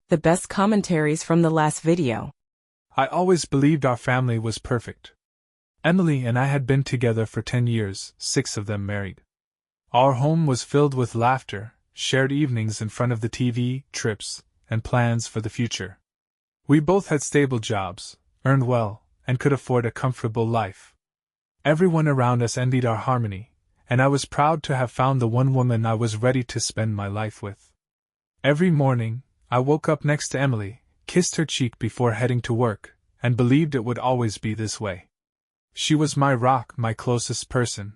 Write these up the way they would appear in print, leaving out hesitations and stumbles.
The best commentaries from the last video. I always believed our family was perfect. Emily and I had been together for 10 years, 6 of them married. Our home was filled with laughter, shared evenings in front of the TV, trips, and plans for the future. We both had stable jobs, earned well, and could afford a comfortable life. Everyone around us envied our harmony, and I was proud to have found the one woman I was ready to spend my life with. Every morning, I woke up next to Emily, kissed her cheek before heading to work, and believed it would always be this way. She was my rock, my closest person.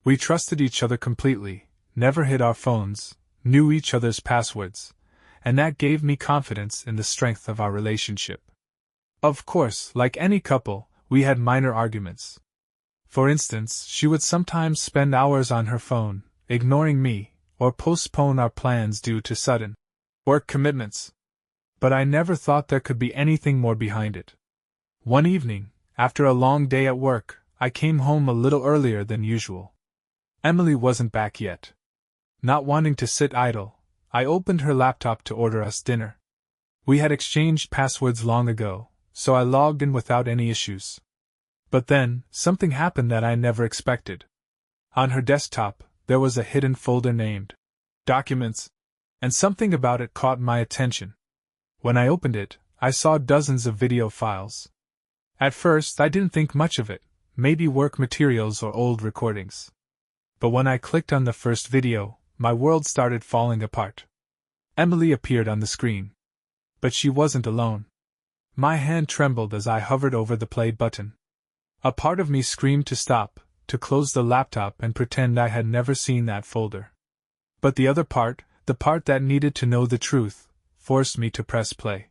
We trusted each other completely, never hid our phones, knew each other's passwords, and that gave me confidence in the strength of our relationship. Of course, like any couple, we had minor arguments. For instance, she would sometimes spend hours on her phone, ignoring me, or postpone our plans due to sudden work commitments. But I never thought there could be anything more behind it. One evening, after a long day at work, I came home a little earlier than usual. Emily wasn't back yet. Not wanting to sit idle, I opened her laptop to order us dinner. We had exchanged passwords long ago, so I logged in without any issues. But then, something happened that I never expected. On her desktop, there was a hidden folder named Documents, and something about it caught my attention. When I opened it, I saw dozens of video files. At first, I didn't think much of it, maybe work materials or old recordings. But when I clicked on the first video, my world started falling apart. Emily appeared on the screen. But she wasn't alone. My hand trembled as I hovered over the play button. A part of me screamed to stop, to close the laptop and pretend I had never seen that folder. But the other part, the part that needed to know the truth, forced me to press play.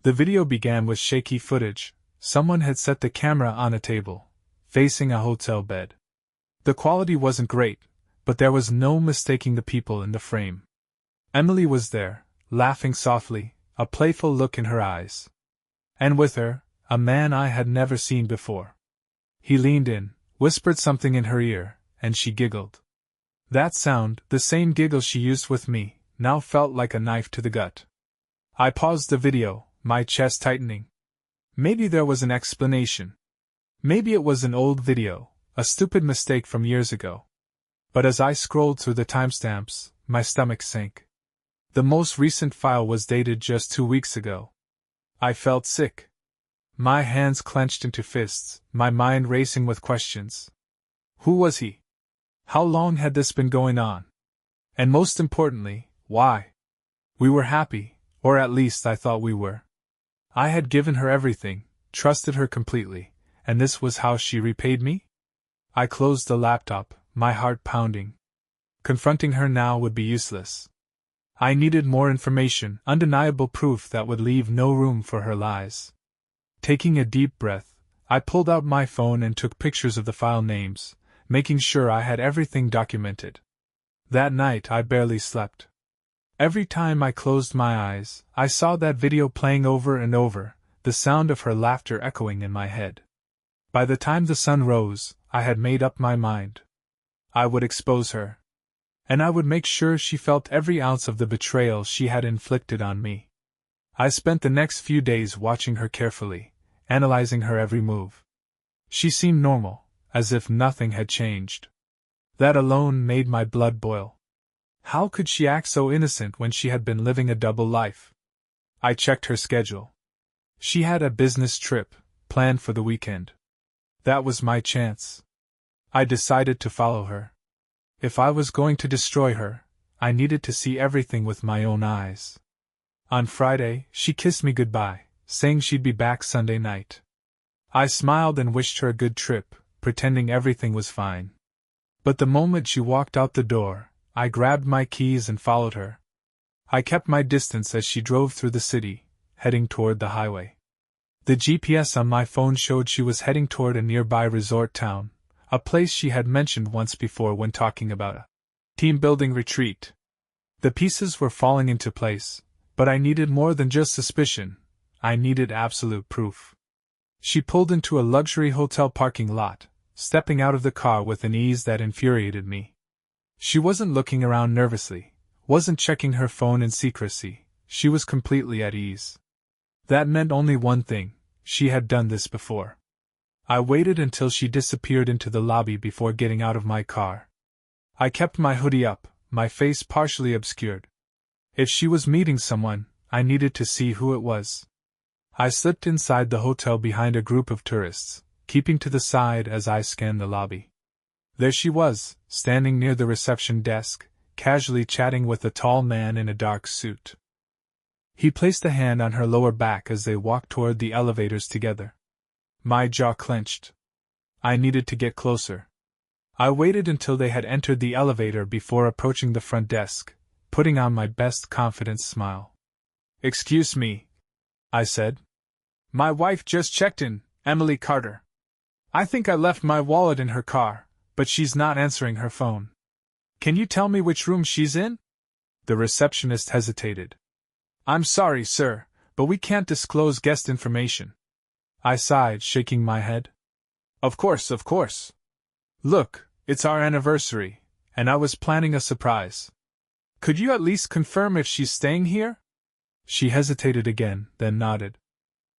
The video began with shaky footage. Someone had set the camera on a table, facing a hotel bed. The quality wasn't great, but there was no mistaking the people in the frame. Emily was there, laughing softly, a playful look in her eyes. And with her, a man I had never seen before. He leaned in, whispered something in her ear, and she giggled. That sound, the same giggle she used with me, now felt like a knife to the gut. I paused the video, my chest tightening. Maybe there was an explanation. Maybe it was an old video, a stupid mistake from years ago. But as I scrolled through the timestamps, my stomach sank. The most recent file was dated just 2 weeks ago. I felt sick. My hands clenched into fists, my mind racing with questions. Who was he? How long had this been going on? And most importantly, why? We were happy, or at least I thought we were. I had given her everything, trusted her completely, and this was how she repaid me? I closed the laptop, my heart pounding. Confronting her now would be useless. I needed more information, undeniable proof that would leave no room for her lies. Taking a deep breath, I pulled out my phone and took pictures of the file names, making sure I had everything documented. That night I barely slept. Every time I closed my eyes, I saw that video playing over and over, the sound of her laughter echoing in my head. By the time the sun rose, I had made up my mind. I would expose her. And I would make sure she felt every ounce of the betrayal she had inflicted on me. I spent the next few days watching her carefully, analyzing her every move. She seemed normal, as if nothing had changed. That alone made my blood boil. How could she act so innocent when she had been living a double life? I checked her schedule. She had a business trip, planned for the weekend. That was my chance. I decided to follow her. If I was going to destroy her, I needed to see everything with my own eyes. On Friday, she kissed me goodbye, saying she'd be back Sunday night. I smiled and wished her a good trip, pretending everything was fine. But the moment she walked out the door, I grabbed my keys and followed her. I kept my distance as she drove through the city, heading toward the highway. The GPS on my phone showed she was heading toward a nearby resort town, a place she had mentioned once before when talking about a team-building retreat. The pieces were falling into place, but I needed more than just suspicion. I needed absolute proof. She pulled into a luxury hotel parking lot, stepping out of the car with an ease that infuriated me. She wasn't looking around nervously, wasn't checking her phone in secrecy. she was completely at ease. That meant only one thing: she had done this before. I waited until she disappeared into the lobby before getting out of my car. I kept my hoodie up, my face partially obscured. If she was meeting someone, I needed to see who it was. I slipped inside the hotel behind a group of tourists, keeping to the side as I scanned the lobby. There she was, standing near the reception desk, casually chatting with a tall man in a dark suit. He placed a hand on her lower back as they walked toward the elevators together. My jaw clenched. I needed to get closer. I waited until they had entered the elevator before approaching the front desk, putting on my best confidence smile. "Excuse me," I said. "My wife just checked in, Emily Carter. I think I left my wallet in her car, but she's not answering her phone. Can you tell me which room she's in?" The receptionist hesitated. "I'm sorry, sir, but we can't disclose guest information." I sighed, shaking my head. Of course. Look, it's our anniversary, and I was planning a surprise. Could you at least confirm if she's staying here?" She hesitated again, then nodded.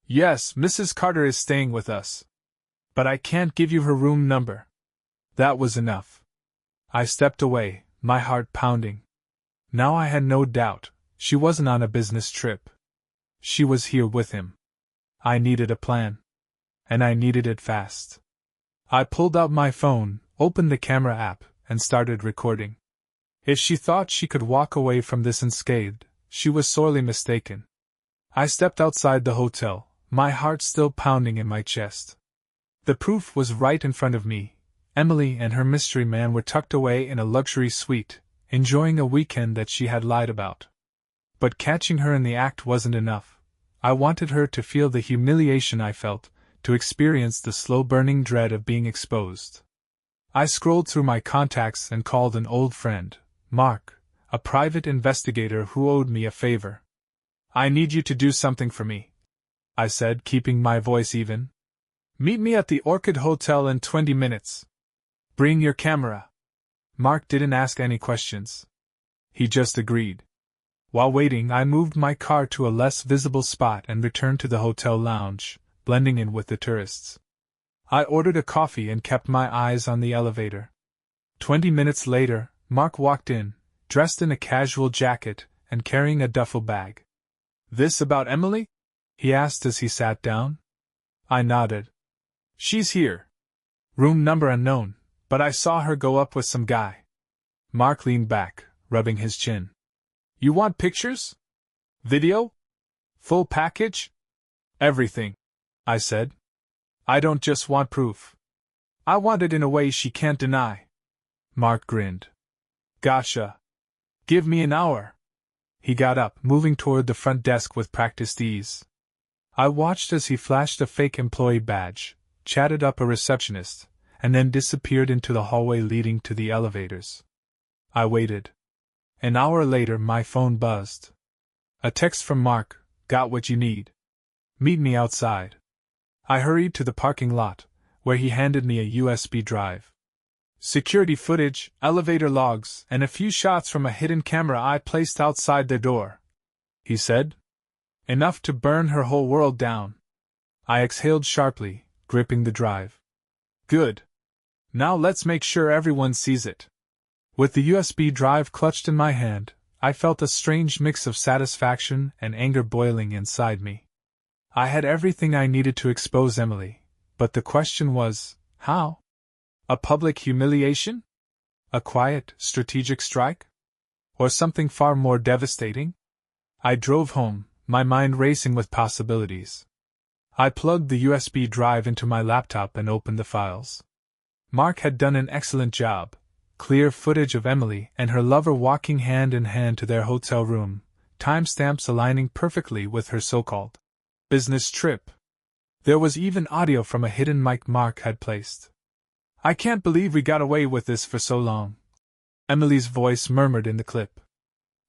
"Yes, Mrs. Carter is staying with us. But I can't give you her room number." That was enough. I stepped away, my heart pounding. Now I had no doubt, she wasn't on a business trip. She was here with him. I needed a plan. And I needed it fast. I pulled out my phone, opened the camera app, and started recording. If she thought she could walk away from this unscathed, she was sorely mistaken. I stepped outside the hotel, my heart still pounding in my chest. The proof was right in front of me. Emily and her mystery man were tucked away in a luxury suite, enjoying a weekend that she had lied about. But catching her in the act wasn't enough. I wanted her to feel the humiliation I felt, to experience the slow-burning dread of being exposed. I scrolled through my contacts and called an old friend, Mark, a private investigator who owed me a favor. "I need you to do something for me," I said, keeping my voice even. "Meet me at the Orchid Hotel in 20 minutes. Bring your camera." Mark didn't ask any questions. He just agreed. While waiting, I moved my car to a less visible spot and returned to the hotel lounge, blending in with the tourists. I ordered a coffee and kept my eyes on the elevator. 20 minutes later, Mark walked in, dressed in a casual jacket and carrying a duffel bag. "This about Emily?" he asked as he sat down. I nodded. "She's here. Room number unknown, but I saw her go up with some guy." Mark leaned back, rubbing his chin. "You want pictures? Video? Full package?" "Everything," I said. "I don't just want proof. I want it in a way she can't deny." Mark grinned. "Gotcha. Give me an hour." He got up, moving toward the front desk with practiced ease. I watched as he flashed a fake employee badge, chatted up a receptionist, and then disappeared into the hallway leading to the elevators. I waited. An hour later, my phone buzzed. A text from Mark: "Got what you need. Meet me outside." I hurried to the parking lot, where he handed me a USB drive. "Security footage, elevator logs, and a few shots from a hidden camera I placed outside their door," he said. "Enough to burn her whole world down." I exhaled sharply, gripping the drive. "Good. Now let's make sure everyone sees it." With the USB drive clutched in my hand, I felt a strange mix of satisfaction and anger boiling inside me. I had everything I needed to expose Emily, but the question was, how? A public humiliation? A quiet, strategic strike? Or something far more devastating? I drove home, my mind racing with possibilities. I plugged the USB drive into my laptop and opened the files. Mark had done an excellent job. Clear footage of Emily and her lover walking hand in hand to their hotel room, timestamps aligning perfectly with her so-called business trip. There was even audio from a hidden mic Mark had placed. "I can't believe we got away with this for so long," Emily's voice murmured in the clip.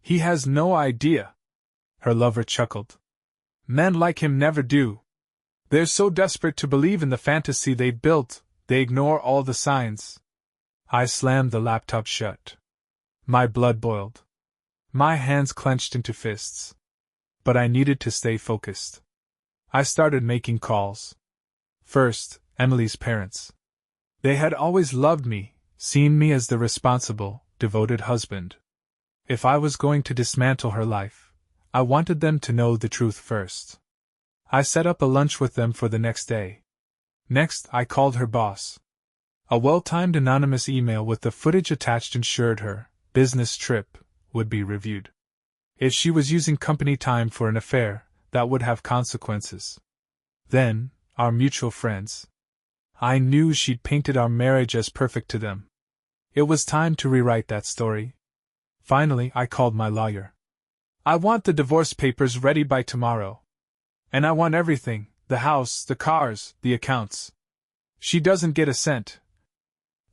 "He has no idea." Her lover chuckled. "Men like him never do. They're so desperate to believe in the fantasy they've built, they ignore all the signs." I slammed the laptop shut. My blood boiled. My hands clenched into fists. but I needed to stay focused. I started making calls. First, Emily's parents. They had always loved me, seen me as the responsible, devoted husband. If I was going to dismantle her life, I wanted them to know the truth first. I set up a lunch with them for the next day. Next, I called her boss. A well-timed anonymous email with the footage attached ensured her business trip would be reviewed. If she was using company time for an affair, that would have consequences. Then, our mutual friends. I knew she'd painted our marriage as perfect to them. It was time to rewrite that story. Finally, I called my lawyer. I want the divorce papers ready by tomorrow. And I want everything, the house, the cars, the accounts. She doesn't get a cent.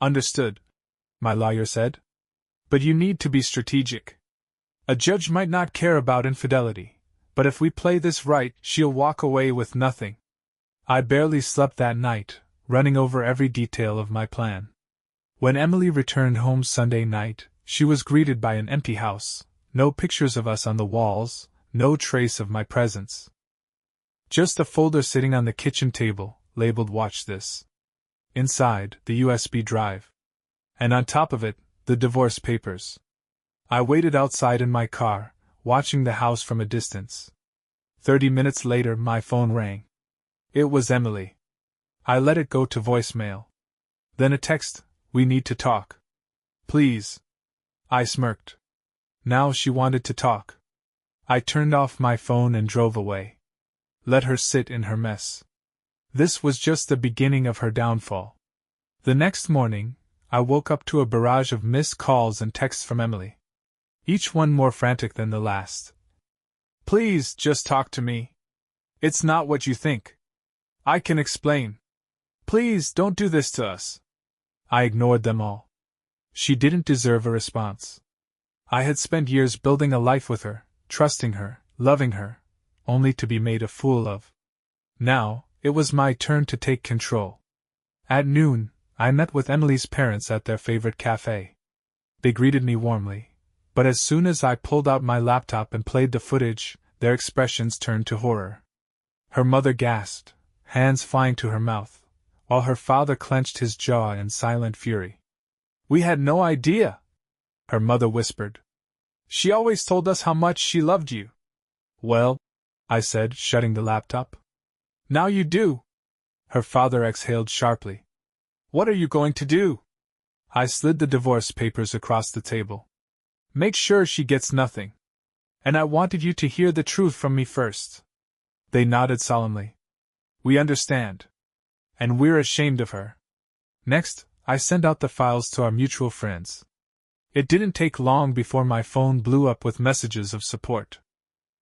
Understood, my lawyer said. But you need to be strategic. A judge might not care about infidelity, but if we play this right, she'll walk away with nothing. I barely slept that night, running over every detail of my plan. When Emily returned home Sunday night, she was greeted by an empty house, no pictures of us on the walls, no trace of my presence. Just a folder sitting on the kitchen table, labeled "Watch This." Inside, the USB drive. And on top of it, the divorce papers. I waited outside in my car, watching the house from a distance. 30 minutes later, my phone rang. It was Emily. I let it go to voicemail. Then a text, "We need to talk. Please." I smirked. Now she wanted to talk. I turned off my phone and drove away. Let her sit in her mess. This was just the beginning of her downfall. The next morning, I woke up to a barrage of missed calls and texts from Emily. Each one more frantic than the last. "Please, just talk to me. It's not what you think. I can explain. Please, don't do this to us." I ignored them all. She didn't deserve a response. I had spent years building a life with her, trusting her, loving her, only to be made a fool of. Now, it was my turn to take control. At noon, I met with Emily's parents at their favorite cafe. They greeted me warmly, but as soon as I pulled out my laptop and played the footage, their expressions turned to horror. Her mother gasped, hands flying to her mouth, while her father clenched his jaw in silent fury. "We had no idea," her mother whispered. "She always told us how much she loved you." "Well," I said, shutting the laptop. "Now you do." Her father exhaled sharply. "What are you going to do?" I slid the divorce papers across the table. "Make sure she gets nothing. And I wanted you to hear the truth from me first." They nodded solemnly. "We understand. And we're ashamed of her." Next, I sent out the files to our mutual friends. It didn't take long before my phone blew up with messages of support.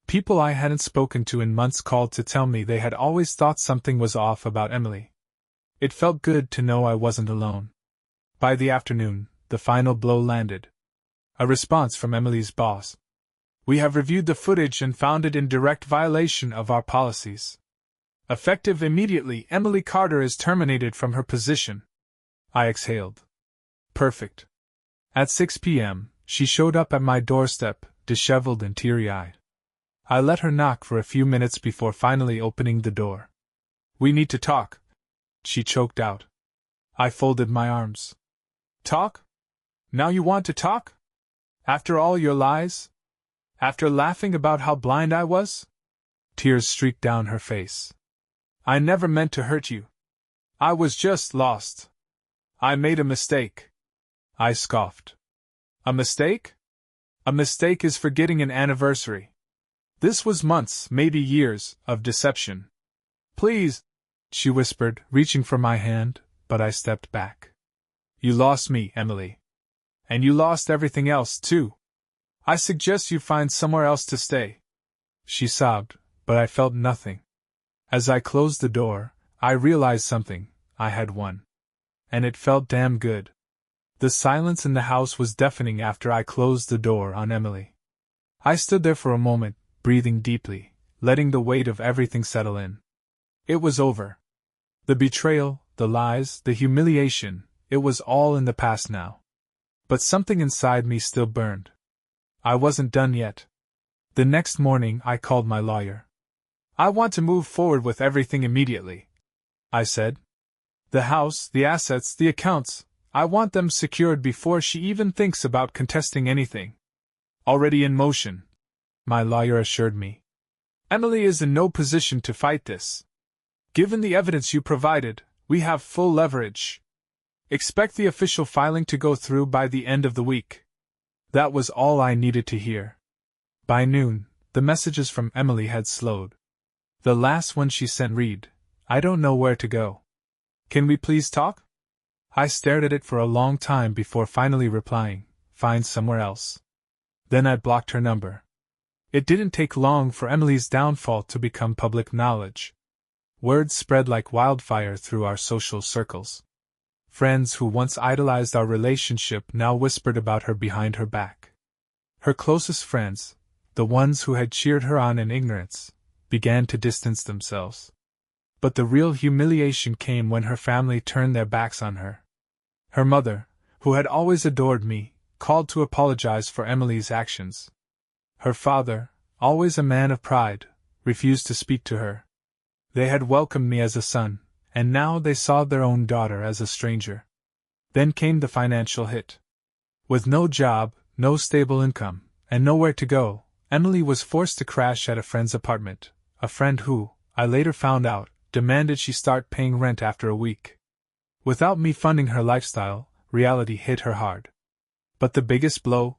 People I hadn't spoken to in months called to tell me they had always thought something was off about Emily. It felt good to know I wasn't alone. By the afternoon, the final blow landed. A response from Emily's boss. "We have reviewed the footage and found it in direct violation of our policies. Effective immediately, Emily Carter is terminated from her position." I exhaled. Perfect. At 6 p.m., she showed up at my doorstep, disheveled and teary-eyed. I let her knock for a few minutes before finally opening the door. "We need to talk," she choked out. I folded my arms. "Talk? Now you want to talk? After all your lies? After laughing about how blind I was?" Tears streaked down her face. "I never meant to hurt you. I was just lost. I made a mistake." I scoffed. "A mistake? A mistake is forgetting an anniversary. This was months, maybe years, of deception." "Please," she whispered, reaching for my hand, but I stepped back. "You lost me, Emily. And you lost everything else, too. I suggest you find somewhere else to stay." She sobbed, but I felt nothing. As I closed the door, I realized something. I had won. And it felt damn good. The silence in the house was deafening after I closed the door on Emily. I stood there for a moment, breathing deeply, letting the weight of everything settle in. It was over. The betrayal, the lies, the humiliation, it was all in the past now. But something inside me still burned. I wasn't done yet. The next morning I called my lawyer. "I want to move forward with everything immediately," I said. "The house, the assets, the accounts, I want them secured before she even thinks about contesting anything." "Already in motion," my lawyer assured me. "Emily is in no position to fight this. Given the evidence you provided, we have full leverage. Expect the official filing to go through by the end of the week." That was all I needed to hear. By noon, the messages from Emily had slowed. The last one she sent read, "I don't know where to go. Can we please talk?" I stared at it for a long time before finally replying, "Find somewhere else." Then I blocked her number. It didn't take long for Emily's downfall to become public knowledge. Word spread like wildfire through our social circles. Friends who once idolized our relationship now whispered about her behind her back. Her closest friends, the ones who had cheered her on in ignorance, began to distance themselves. But the real humiliation came when her family turned their backs on her. Her mother, who had always adored me, called to apologize for Emily's actions. Her father, always a man of pride, refused to speak to her. They had welcomed me as a son, and now they saw their own daughter as a stranger. Then came the financial hit. With no job, no stable income, and nowhere to go, Emily was forced to crash at a friend's apartment, a friend who, I later found out, demanded she start paying rent after a week. Without me funding her lifestyle, reality hit her hard. But the biggest blow?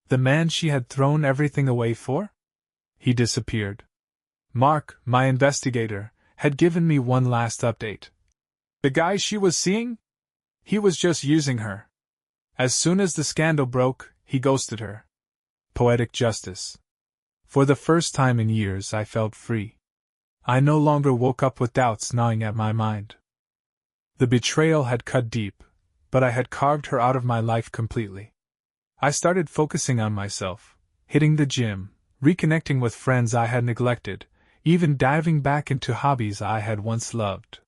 The man she had thrown everything away for? He disappeared. Mark, my investigator, had given me one last update. The guy she was seeing? He was just using her. As soon as the scandal broke, he ghosted her. Poetic justice. For the first time in years, I felt free. I no longer woke up with doubts gnawing at my mind. The betrayal had cut deep, but I had carved her out of my life completely. I started focusing on myself, hitting the gym, reconnecting with friends I had neglected, even diving back into hobbies I had once loved.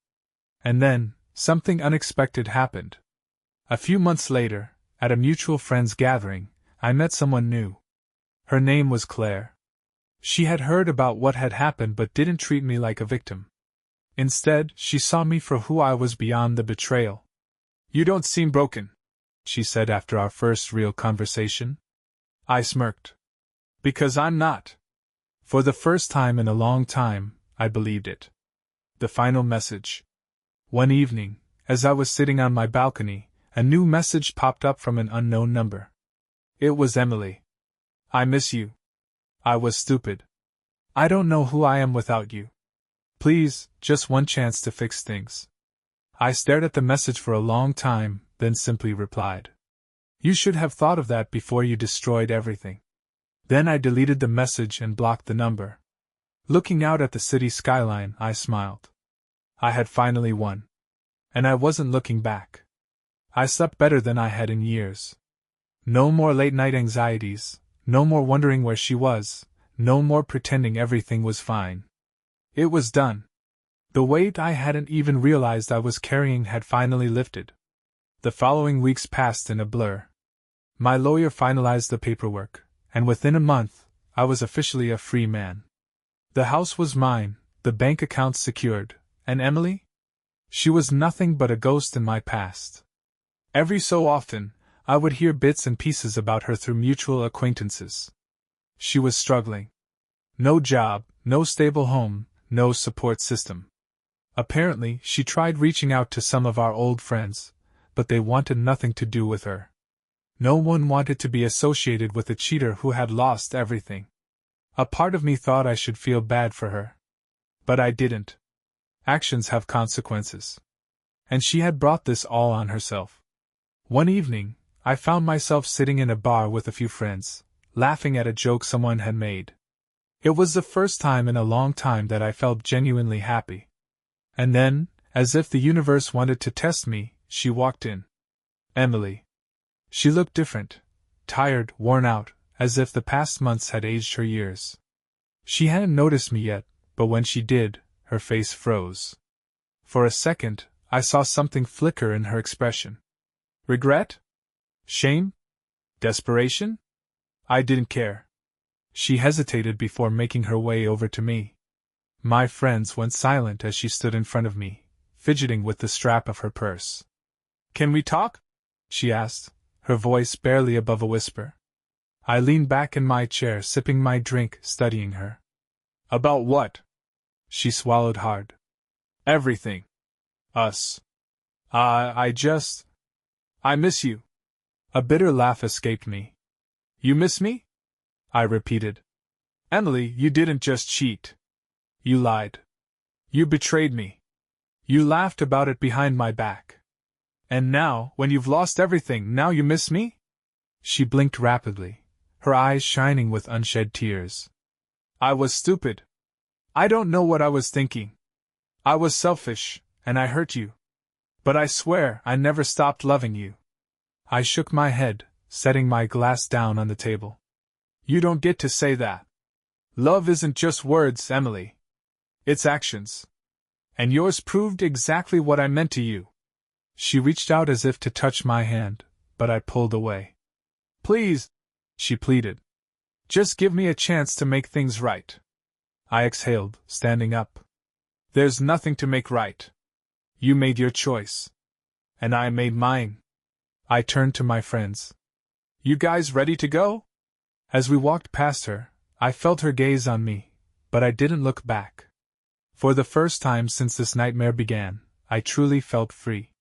And then, something unexpected happened. A few months later, at a mutual friends gathering, I met someone new. Her name was Claire. She had heard about what had happened but didn't treat me like a victim. Instead, she saw me for who I was beyond the betrayal. "You don't seem broken," she said after our first real conversation. I smirked. "Because I'm not." For the first time in a long time, I believed it. The final message. One evening, as I was sitting on my balcony, a new message popped up from an unknown number. It was Emily. "I miss you. I was stupid. I don't know who I am without you. Please, just one chance to fix things." I stared at the message for a long time, then simply replied, "You should have thought of that before you destroyed everything." Then I deleted the message and blocked the number. Looking out at the city skyline, I smiled. I had finally won. And I wasn't looking back. I slept better than I had in years. No more late-night anxieties, no more wondering where she was, no more pretending everything was fine. It was done. The weight I hadn't even realized I was carrying had finally lifted. The following weeks passed in a blur. My lawyer finalized the paperwork, and within a month, I was officially a free man. The house was mine, the bank accounts secured, and Emily? She was nothing but a ghost in my past. Every so often, I would hear bits and pieces about her through mutual acquaintances. She was struggling. No job, no stable home, no support system. Apparently, she tried reaching out to some of our old friends, but they wanted nothing to do with her. No one wanted to be associated with a cheater who had lost everything. A part of me thought I should feel bad for her. But I didn't. Actions have consequences. And she had brought this all on herself. One evening, I found myself sitting in a bar with a few friends, laughing at a joke someone had made. It was the first time in a long time that I felt genuinely happy. And then, as if the universe wanted to test me, she walked in. Emily. She looked different, tired, worn out, as if the past months had aged her years. She hadn't noticed me yet, but when she did, her face froze. For a second, I saw something flicker in her expression. Regret? Shame? Desperation? I didn't care. She hesitated before making her way over to me. My friends went silent as she stood in front of me, fidgeting with the strap of her purse. "Can we talk?" she asked, her voice barely above a whisper. I leaned back in my chair, sipping my drink, studying her. "About what?" She swallowed hard. "Everything. Us. I miss you." A bitter laugh escaped me. "You miss me?" I repeated. "Emily, you didn't just cheat. You lied. You betrayed me. You laughed about it behind my back. And now, when you've lost everything, now you miss me?" She blinked rapidly, her eyes shining with unshed tears. "I was stupid. I don't know what I was thinking. I was selfish, and I hurt you. But I swear I never stopped loving you." I shook my head, setting my glass down on the table. "You don't get to say that. Love isn't just words, Emily. It's actions. And yours proved exactly what I meant to you." She reached out as if to touch my hand, but I pulled away. "Please," she pleaded. "Just give me a chance to make things right." I exhaled, standing up. "There's nothing to make right. You made your choice. And I made mine." I turned to my friends. "You guys ready to go?" As we walked past her, I felt her gaze on me, but I didn't look back. For the first time since this nightmare began, I truly felt free.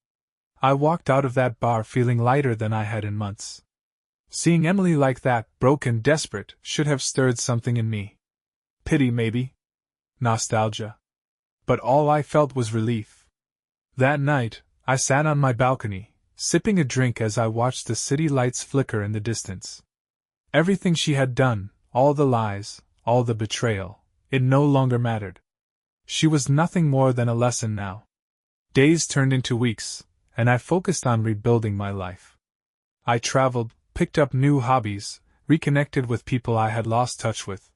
I walked out of that bar feeling lighter than I had in months. Seeing Emily like that, broken, desperate, should have stirred something in me. Pity, maybe. Nostalgia. But all I felt was relief. That night, I sat on my balcony, sipping a drink as I watched the city lights flicker in the distance. Everything she had done, all the lies, all the betrayal, it no longer mattered. She was nothing more than a lesson now. Days turned into weeks, and I focused on rebuilding my life. I traveled, picked up new hobbies, reconnected with people I had lost touch with.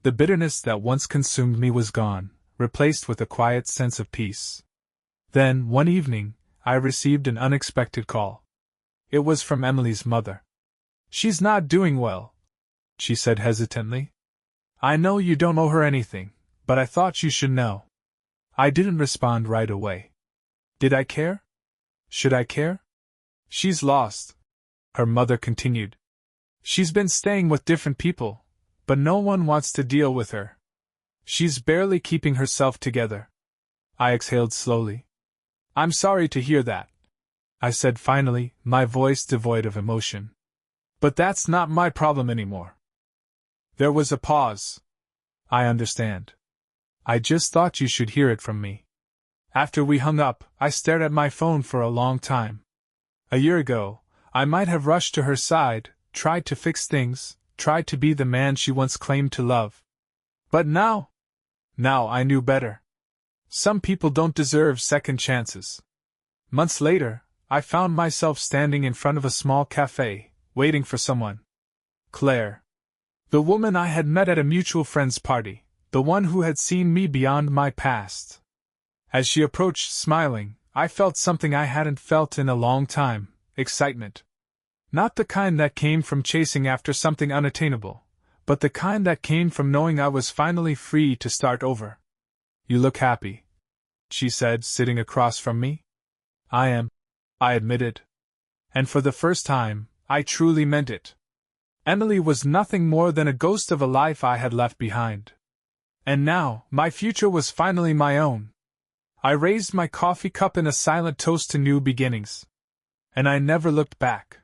The bitterness that once consumed me was gone, replaced with a quiet sense of peace. Then, one evening, I received an unexpected call. It was from Emily's mother. "She's not doing well," she said hesitantly. "I know you don't owe her anything, but I thought you should know." I didn't respond right away. Did I care? Should I care? "She's lost," her mother continued. "She's been staying with different people, but no one wants to deal with her. She's barely keeping herself together." I exhaled slowly. "I'm sorry to hear that," I said finally, my voice devoid of emotion. "But that's not my problem anymore." There was a pause. "I understand. I just thought you should hear it from me." After we hung up, I stared at my phone for a long time. A year ago, I might have rushed to her side, tried to fix things, tried to be the man she once claimed to love. But now I knew better. Some people don't deserve second chances. Months later, I found myself standing in front of a small cafe, waiting for someone. Claire. The woman I had met at a mutual friend's party, the one who had seen me beyond my past. As she approached smiling, I felt something I hadn't felt in a long time, excitement. Not the kind that came from chasing after something unattainable, but the kind that came from knowing I was finally free to start over. "You look happy," she said, sitting across from me. "I am," I admitted. And for the first time, I truly meant it. Emily was nothing more than a ghost of a life I had left behind. And now, my future was finally my own. I raised my coffee cup in a silent toast to new beginnings. And I never looked back.